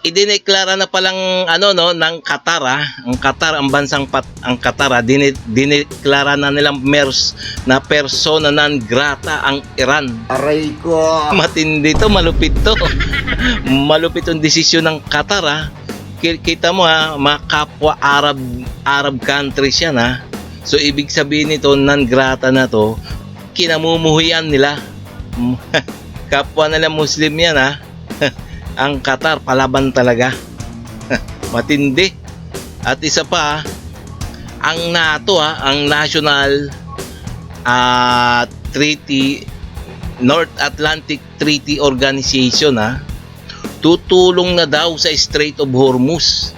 idineklara na palang ng Qatar, ang Qatar, ang bansang ang Qatar, dineklara na nilang na persona non grata ang Iran. Aray ko! Matindi to, malupit to. Malupit yung desisyon ng Qatar. Kita mo mga kapwa Arab countries yan. So ibig sabihin nito, non grata na to, kinamumuhian nila. Kapwa nila Muslim yan ang Qatar, palaban talaga. Matindi. At isa pa, ang NATO, ang National Treaty, North Atlantic Treaty Organization, tutulong na daw sa Strait of Hormuz.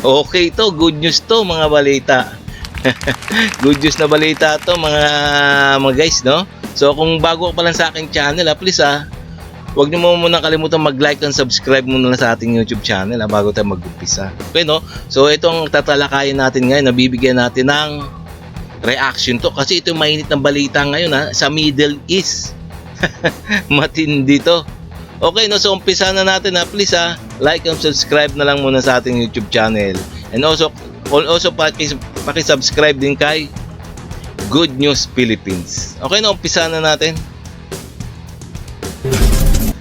Okay to, good news to mga balita. Good news na balita to mga guys, no? So kung bago ka pa lang sa aking channel, please huwag niyo muna kalimutan mag-like and subscribe muna sa ating YouTube channel bago tayo mag-umpisa. Okay, no? So itong tatalakayin natin ngayon, nabibigyan natin ng reaction to kasi ito yung mainit na balita ngayon sa Middle East. Matindi to. Okay, no? So umpisa na natin please like and subscribe na lang muna sa ating YouTube channel. And also paki-subscribe din kay Good News Philippines. Okay, no? Umpisa na natin.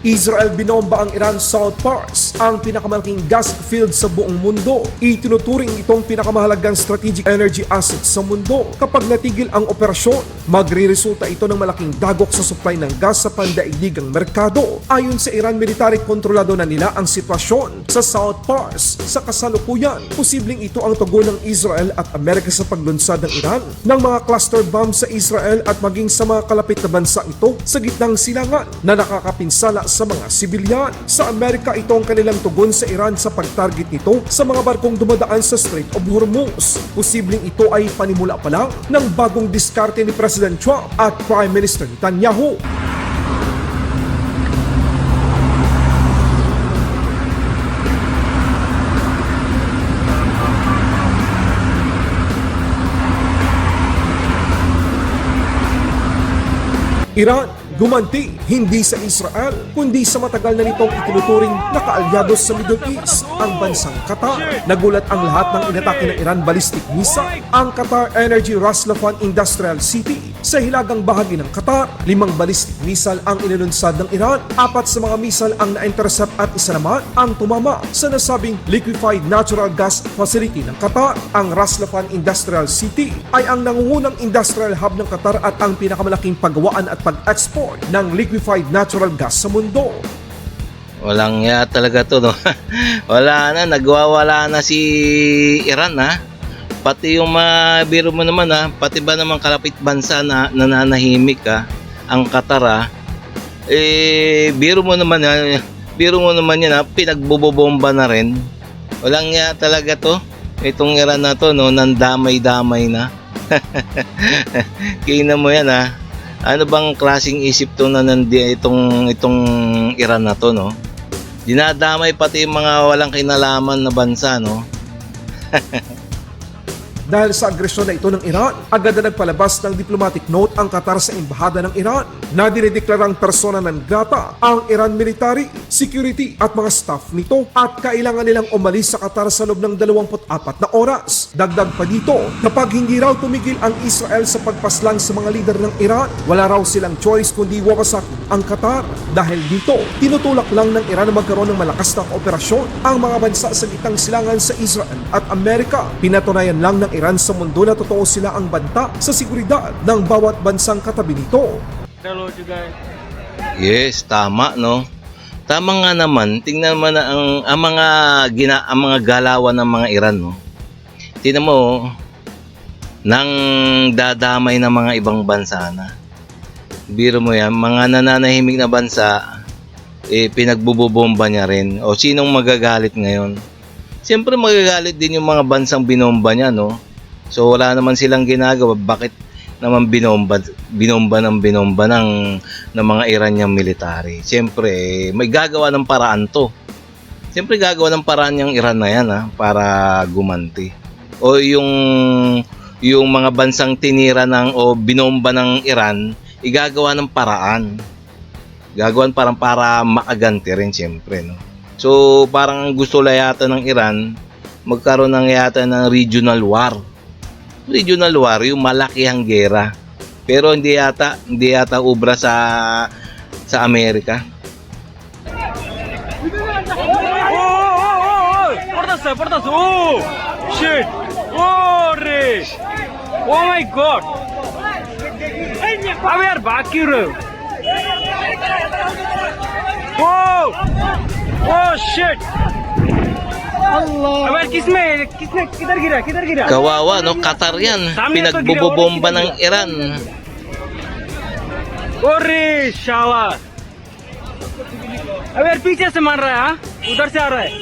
Israel binomba ang Iran South Pars, ang pinakamalaking gas field sa buong mundo. Itinuturing itong pinakamahalagang strategic energy asset sa mundo. Kapag natigil ang operasyon, magre-resulta ito ng malaking dagok sa supply ng gas sa pandaigdigang merkado. Ayon sa Iran military, kontrolado na nila ang sitwasyon sa South Pars. Sa kasalukuyan, posibleng ito ang tugon ng Israel at Amerika sa paglunsad ng Iran ng mga cluster bomb sa Israel at maging sa mga kalapit na bansa ito sa gitnang silangan na nakakapinsala sa mga sibilyan. Sa Amerika, ito ang kanilang tugon sa Iran sa pag-target nito sa mga barkong dumadaan sa Strait of Hormuz. Posibleng ito ay panimula pa lang ng bagong diskarte ni President Trump at Prime Minister Netanyahu. Iran gumanti hindi sa Israel kundi sa matagal na nitong itinuturing na kaalyado sa Middle East, ang bansang Qatar. Nagulat ang lahat ng inatake ng Iran ballistic missile ang Qatar Energy Ras Laffan Industrial City. Sa hilagang bahagi ng Qatar, 5 ballistic missile ang inilunsad ng Iran. 4 sa mga missile ang na-intercept at isa naman ang tumama sa nasabing liquefied natural gas facility ng Qatar. Ang Ras Laffan Industrial City ay ang nangungunang industrial hub ng Qatar at ang pinakamalaking paggawaan at pag-export ng liquefied natural gas sa mundo. Walang ya talaga to, no? Wala na, nagwawala na si Iran, pati yung biro mo naman, pati ba naman kalapit bansa na nananahimik, ang Qatar, biro mo naman yan, pinagbobomba na rin. Walang ya talaga to, itong Iran na to, no, nandamay-damay na. Kina mo yan, ano bang klaseng isip to na itong Iran na to, no? Dinadamay pati yung mga walang kinalaman na bansa, no? Dahil sa agresyon na ito ng Iran, agad na nagpalabas ng diplomatic note ang Qatar sa embahada ng Iran na dinideklarang persona non grata ang Iran military, security at mga staff nito at kailangan nilang umalis sa Qatar sa loob ng 24 na oras. Dagdag pa dito, kapag hindi raw tumigil ang Israel sa pagpaslang sa mga lider ng Iran, wala raw silang choice kundi wawasakin ang Qatar. Dahil dito, tinutulak lang ng Iran na magkaroon ng malakas na kooperasyon ang mga bansa sa gitang silangan sa Israel at Amerika. Pinatunayan lang ng Iran sa mundo na totoo sila ang banta sa seguridad ng bawat bansang katabi nito. Yes, tama, no? Tama nga naman. Tingnan mo na ang mga galawan ng mga Iran, no? Tingnan mo, nang dadamay ng mga ibang bansa na. Biro mo yan, mga nananahimik na bansa, pinagbubomba niya rin. O sinong magagalit ngayon? Siyempre magagalit din yung mga bansang binomba niya, no? So wala naman silang ginagawa. Bakit naman binomba ng mga Iranian military? Siyempre may gagawa ng paraan to. Siyempre gagawa ng paraan yung Iran na yan para gumanti. O yung mga bansang tinira o binomba ng Iran, igagawa ng paraan. Gagawan parang para makaganti rin siyempre, no? So parang gusto la yata ng Iran magkaroon ng yata ng regional war. Regional war, yung malakihang gera. Pero hindi yata ubra sa Amerika. Portas. Oh, shit. Oh, re. Oh my God. अब यार भाग क्यों रहे हो? Oh, oh shit. अब यार किसने किधर गिरा? Kawawa, no? Qatar yan. Pinagbubomba ng Iran. अरे शाला. अब यार पीछे से मार रहा है, हाँ? उधर से आ रहा है.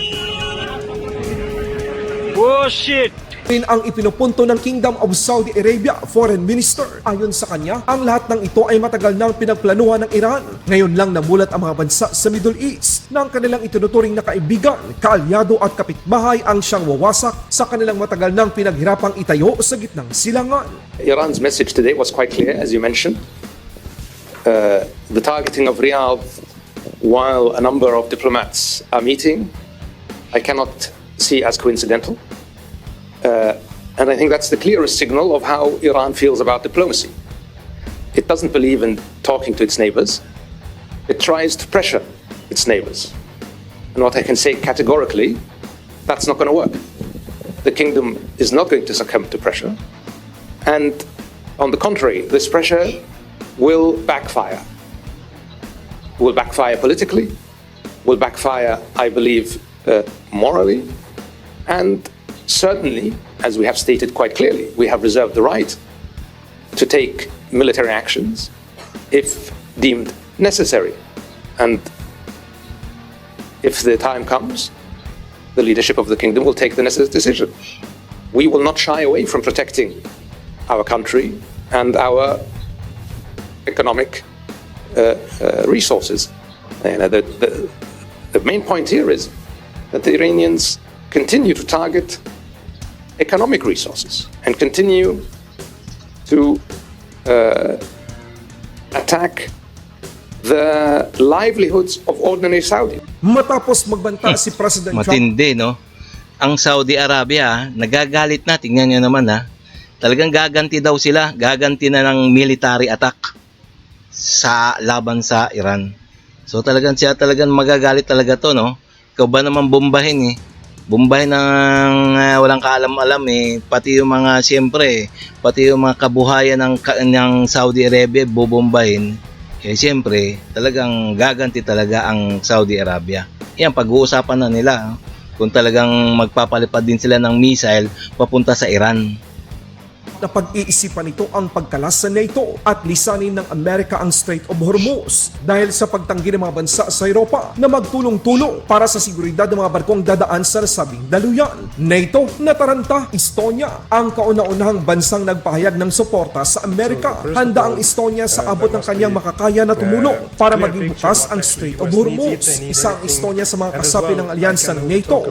Oh shit. Rin ang ipinupunto ng Kingdom of Saudi Arabia Foreign Minister. Ayon sa kanya, ang lahat ng ito ay matagal nang pinagplanuhan ng Iran. Ngayon lang namulat ang mga bansa sa Middle East na ang kanilang itinuturing na kaibigan, kaalyado at kapitbahay ang siyang wawasak sa kanilang matagal nang pinaghirapang itayo sa gitnang silangan. Iran's message today was quite clear, as you mentioned. The targeting of Riyadh while a number of diplomats are meeting, I cannot see as coincidental. And I think that's the clearest signal of how Iran feels about diplomacy. It doesn't believe in talking to its neighbors. It tries to pressure its neighbors. And what I can say categorically, that's not going to work. The kingdom is not going to succumb to pressure. And on the contrary, this pressure will backfire. Will backfire politically, will backfire, I believe, morally, and certainly, as we have stated quite clearly, we have reserved the right to take military actions if deemed necessary. And if the time comes, the leadership of the kingdom will take the necessary decision. We will not shy away from protecting our country and our economic resources. And the main point here is that the Iranians continue to target economic resources and continue to attack the livelihoods of ordinary Saudi. Matapos magbanta si President Trump, Matindi, no? Ang Saudi Arabia, nagagalit na. Tingnan nyo naman, ha? Talagang gaganti daw sila. Gaganti na ng military attack sa laban sa Iran. So talagang magagalit talaga to, no? Ikaw ba naman bombahin, eh? Bombahin ng walang kaalam-alam, eh. Pati yung mga, siyempre, pati yung mga kabuhayan ng Saudi Arabia bobombahin. Eh siyempre, talagang gaganti talaga ang Saudi Arabia. Yan, pag-uusapan na nila, kung talagang magpapalipad din sila ng missile papunta sa Iran. na pag-iisipan nito ang pagkalas sa NATO at lisanin ng Amerika ang Strait of Hormuz dahil sa pagtanggi ng mga bansa sa Europa na magtulong-tulong para sa seguridad ng mga barkong dadaan sa nasabing daluyan. NATO na Taranta, Estonia, ang kauna-unahang bansang nagpahayag ng suporta sa Amerika. Handa ang Estonia sa abot ng kanyang makakaya na tumulong para maging bukas ang Strait of Hormuz. Isa ang Estonia sa mga kasapi ng alyansa ng NATO.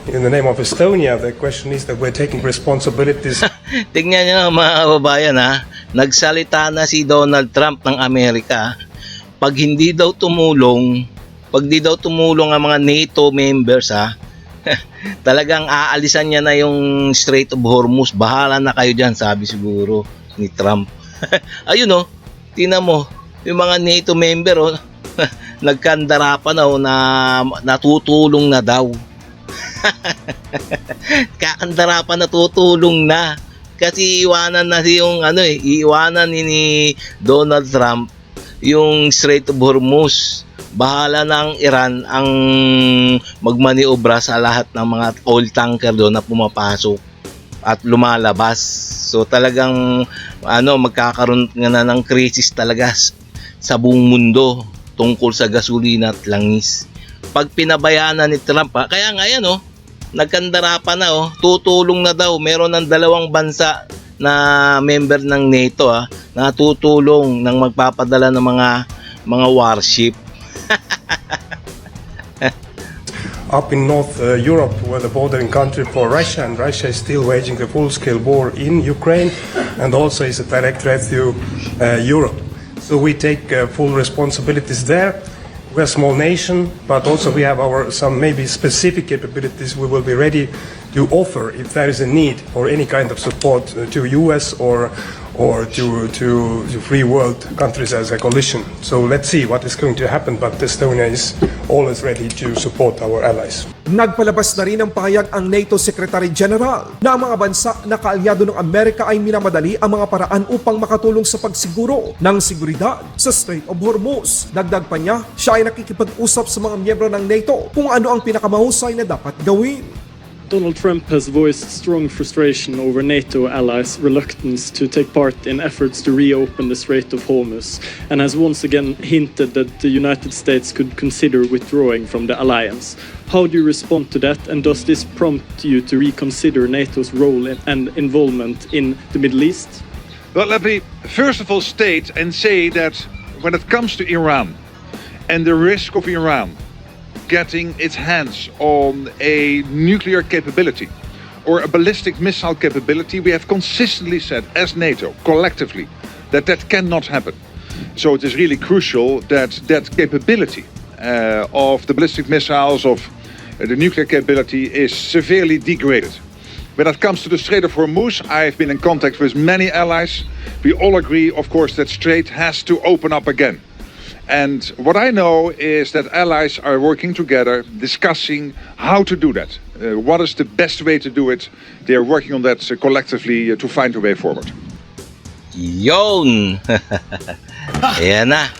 In the name of Estonia, the question is that we're taking responsibilities. Tingnan nyo mga kababayan, ha, nagsalita na si Donald Trump ng Amerika. Pag di daw tumulong ang mga NATO members, ha, talagang aalisan niya na yung Strait of Hormuz. Bahala na kayo dyan, sabi siguro ni Trump. Ayun, oh, tingnan mo yung mga NATO member, oh, nagkandara pa na, oh, na natutulong na daw. Kakandara pa, natutulong na. Kasi iwanan na yung iiwanan ni Donald Trump yung Strait of Hormuz. Bahala ng Iran ang magmaniobra sa lahat ng mga oil tanker doon na pumapasok at lumalabas. So talagang magkakaroon na ng krisis talaga sa buong mundo tungkol sa gasolina at langis. Pag pinabayaan na ni Trump, kaya nga yan, nagkandara pa na, tutulong na daw. Meron ng 2 bansa na member ng NATO, na tutulong ng magpapadala ng mga warship. Up in North Europe, we're the bordering country for Russia, and Russia is still waging a full-scale war in Ukraine, and also is a direct threat to Europe. So we take full responsibilities there. we're a small nation, but also we have our some maybe specific capabilities we will be ready to offer if there is a need for any kind of support to US or to free world countries as a coalition. So let's see what is going to happen, but Estonia is always ready to support our allies. Nagpalabas na rin ng pahayag ang NATO Secretary General na ang mga bansa na kaalyado ng Amerika ay minamadali ang mga paraan upang makatulong sa pagsiguro ng seguridad sa Strait of Hormuz. Dagdag pa niya, siya ay nakikipag-usap sa mga miyembro ng NATO kung ano ang pinakamahusay na dapat gawin. Donald Trump has voiced strong frustration over NATO allies' reluctance to take part in efforts to reopen the Strait of Hormuz and has once again hinted that the United States could consider withdrawing from the alliance. How do you respond to that, and does this prompt you to reconsider NATO's role and involvement in the Middle East? Well, let me first of all state and say that when it comes to Iran and the risk of Iran getting its hands on a nuclear capability or a ballistic missile capability, we have consistently said as NATO, collectively, that that cannot happen. So it is really crucial that that capability of the ballistic missiles, of the nuclear capability is severely degraded. When it comes to the Strait of Hormuz, I've been in contact with many allies. We all agree, of course, that strait has to open up again. And what I know is that allies are working together, discussing how to do that. What is the best way to do it? They are working on that collectively to find a way forward. Yon! Ayan na.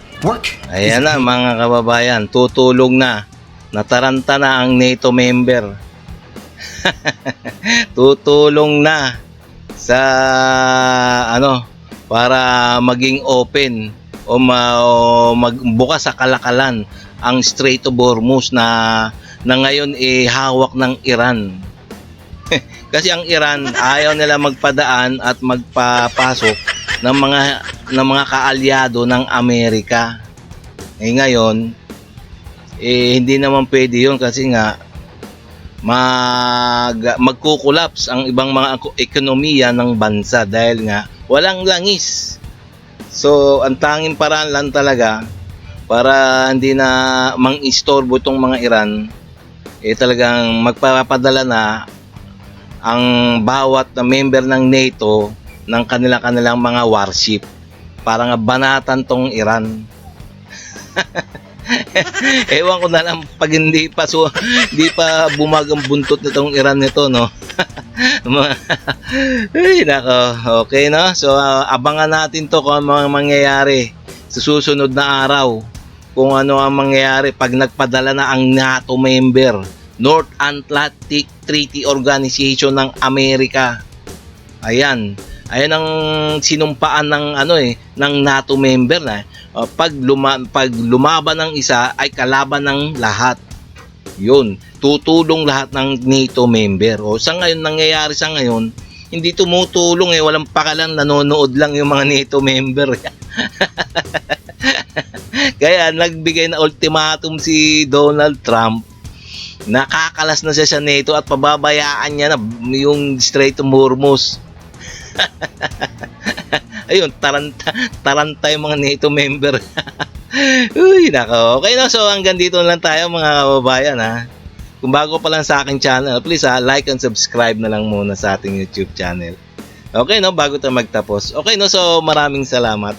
Ayan na mga kababayan, tutulong na. Nataranta na ang NATO member. Tutulong na sa para maging open o magbukas sa kalakalan ang Strait of Hormuz na ngayon hawak ng Iran. Kasi ang Iran ayaw nila magpadaan at magpapasok ng mga kaalyado ng Amerika. Ngayon hindi naman pwede 'yun kasi nga magkukulaps ang ibang mga ekonomiya ng bansa dahil nga walang langis. So, ang tanging paraan lang talaga para hindi na mang-istorbo itong mga Iran, talagang magpapadala na ang bawat na member ng NATO ng kanilang mga warship para nga banatan tong Iran. Ewan ko na lang pag hindi pa bumagang buntot nitong Iran nito, no? Ay, nako. Okay, no? So, abangan natin to kung ano ang mangyayari sa susunod na araw. Kung ano ang mangyayari pag nagpadala na ang NATO member, North Atlantic Treaty Organization ng Amerika. Ayan. Ayan ang sinumpaan ng ng NATO member na pag lumaban ng isa ay kalaban ng lahat. Yun, tutulong lahat ng NATO member. O sa ngayon nangyayari sa ngayon, hindi tumutulong walang pakalan, nanonood lang yung mga NATO member. Kaya nagbigay na ultimatum si Donald Trump. Nakakalas na siya sa NATO at pababayaan niya na yung Strait of Hormuz. Ayun, taranta yung mga NATO member. Uy, nako. Okay na, so hanggang dito lang tayo mga kababayan ha. Kung bago pa lang sa aking channel, please like and subscribe na lang muna sa ating YouTube channel. Okay no, bago tayo magtapos. Okay no, so maraming salamat.